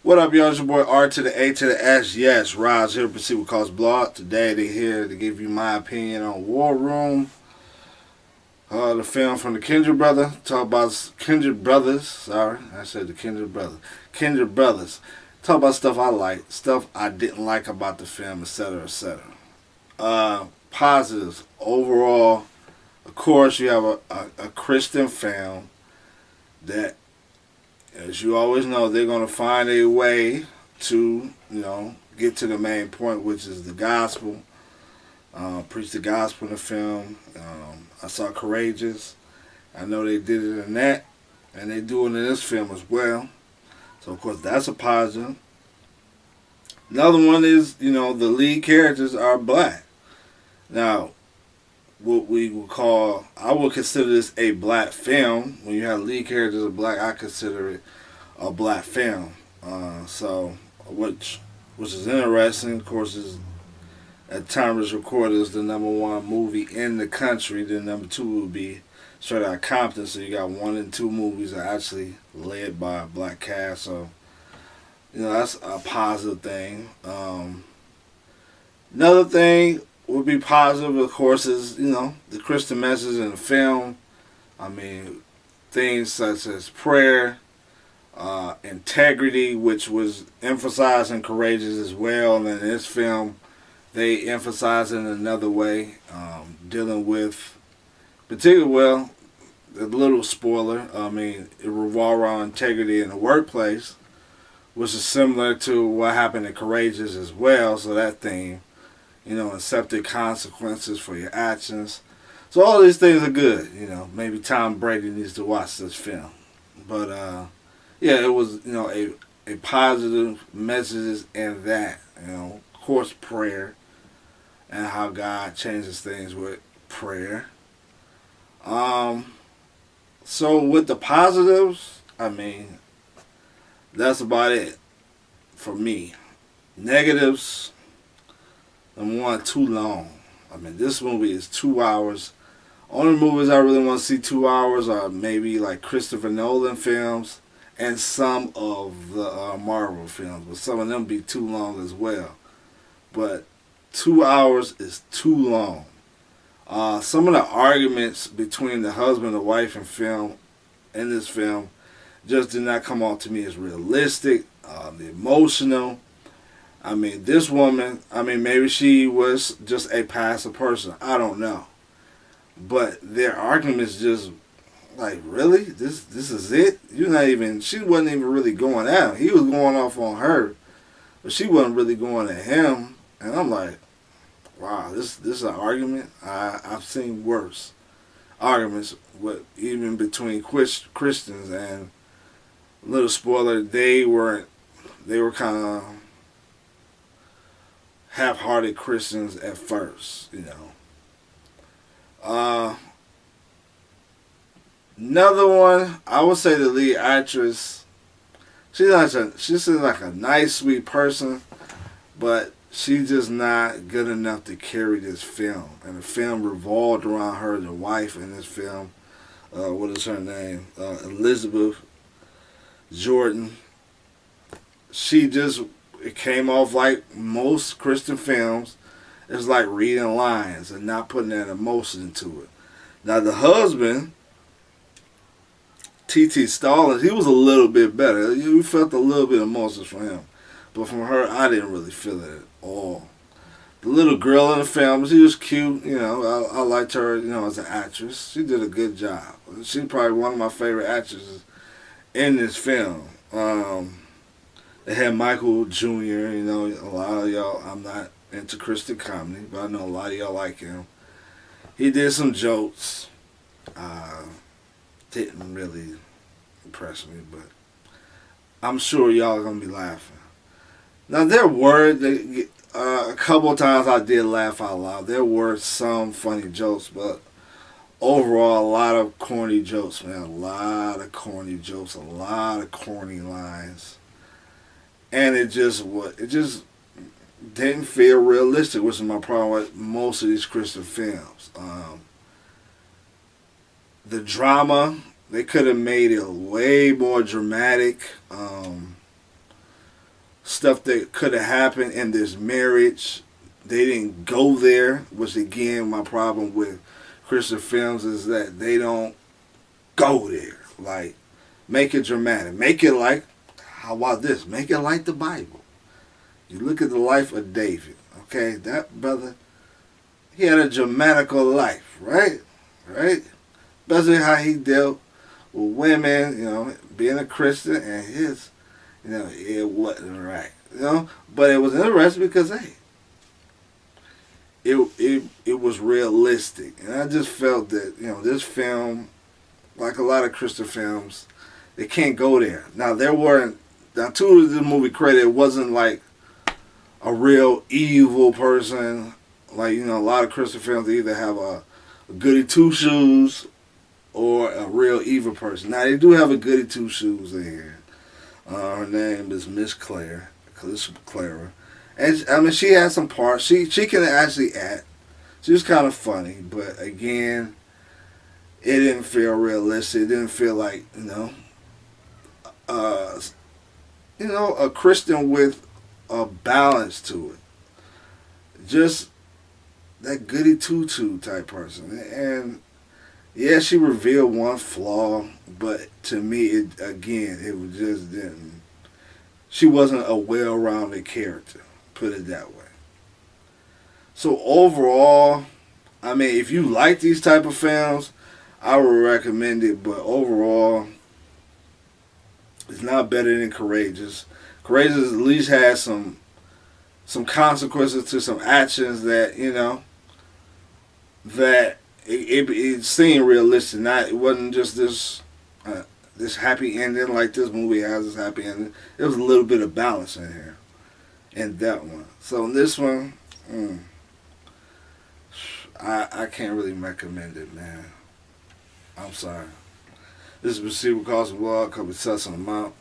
What up, y'all? It's your boy R to the A to the S. Yes, Roz here to proceed with Cause Blog. Today they're here to give you my opinion on War Room, the film from the Kendrick Brothers. Talk about Kendrick Brothers. Sorry, I said the Kendrick Brothers. Kendrick Brothers. Talk about stuff I like, stuff I didn't like about the film, etc., etc. Positives. Overall, of course, you have a Christian film that, as you always know, they're going to find a way to, get to the main point, which is the gospel. Preach the gospel in the film. I saw Courageous. I know they did it in that, and they do it in this film as well. So, of course, that's a positive. Another one is, the lead characters are black. Now, what we would call, I would consider this a black film. When you have lead characters are black, I consider it a black film. Which is interesting. Of course, is at the time it's recorded, is the #1 movie in the country. Then #2 would be Straight Outta Compton. So you got 1 and 2 movies that are actually led by a black cast. So that's a positive thing. Another thing would be positive, of course, is the Christian message in the film. I mean, things such as prayer, integrity, which was emphasized in Courageous as well, and in this film they emphasize it in another way, dealing with particularly, a little spoiler, it revolves around integrity in the workplace, which is similar to what happened in Courageous as well. So that theme, accepted consequences for your actions. So all these things are good. Maybe Tom Brady needs to watch this film. But it was a positive messages in that. Of course, prayer and how God changes things with prayer. So with the positives, that's about it for me. Negatives. #1, too long. This movie is 2 hours. Only movies I really want to see 2 hours are maybe like Christopher Nolan films and some of the Marvel films, but some of them be too long as well. But 2 hours is too long. Some of the arguments between the husband and wife in this film just did not come off to me as realistic. The emotional. This woman, maybe she was just a passive person. I don't know. But their arguments just, like, really? This is it? She wasn't even really going at him. He was going off on her, but she wasn't really going at him. And I'm like, wow, this is an argument? I've seen worse arguments, even between Christians, and little spoiler, they were kind of half-hearted Christians at first, Another one, I would say the lead actress, she seems like a nice, sweet person, but she's just not good enough to carry this film. And the film revolved around her, the wife in this film. What is her name? Elizabeth Jordan. It came off like most Christian films. It's like reading lines and not putting that emotion into it. Now the husband, T.T. Stallings, he was a little bit better. You felt a little bit of emotions from him. But from her, I didn't really feel it at all. The little girl in the film, she was cute. I liked her, as an actress. She did a good job. She's probably one of my favorite actresses in this film. They had Michael Jr., a lot of y'all, I'm not into Christian comedy, but I know a lot of y'all like him. He did some jokes. Didn't really impress me, but I'm sure y'all are going to be laughing. Now, there were, a couple of times I did laugh out loud. There were some funny jokes, but overall, a lot of corny jokes, man. A lot of corny jokes, a lot of corny lines. And it just didn't feel realistic, which is my problem with most of these Christian films. The drama, they could have made it way more dramatic. stuff that could have happened in this marriage. They didn't go there, which again, my problem with Christian films is that they don't go there. Like, make it dramatic. Make it like, how about this? Make it like the Bible. You look at the life of David, okay? That brother, he had a dramatical life, right? Right? Especially how he dealt with women, you know, being a Christian, and his, you know, it wasn't right, you know? But it was interesting because, hey, it was realistic. And I just felt that, you know, this film, like a lot of Christian films, they can't go there. Now, to the movie credit, it wasn't like a real evil person. Like, you know, a lot of Christian films either have a goody two shoes or a real evil person. Now, they do have a goody two shoes in here. Her name is Miss Clara, Pricilla Shirer. And I mean, she has some parts. She can actually act. She was kind of funny, but again, it didn't feel realistic. It didn't feel like, a Christian with a balance to it. Just that goody two type person. And yeah, she revealed one flaw, but to me, it just didn't. She wasn't a well-rounded character, put it that way. So overall, I mean, if you like these type of films, I would recommend it. But overall, it's not better than Courageous. Courageous at least has some consequences to some actions that, you know, that it seemed realistic. It wasn't just this happy ending like this movie has. This happy ending. There was a little bit of balance in here, in that one. So in this one, I can't really recommend it, man. I'm sorry. This is Pricilla Shirer, because we test them out.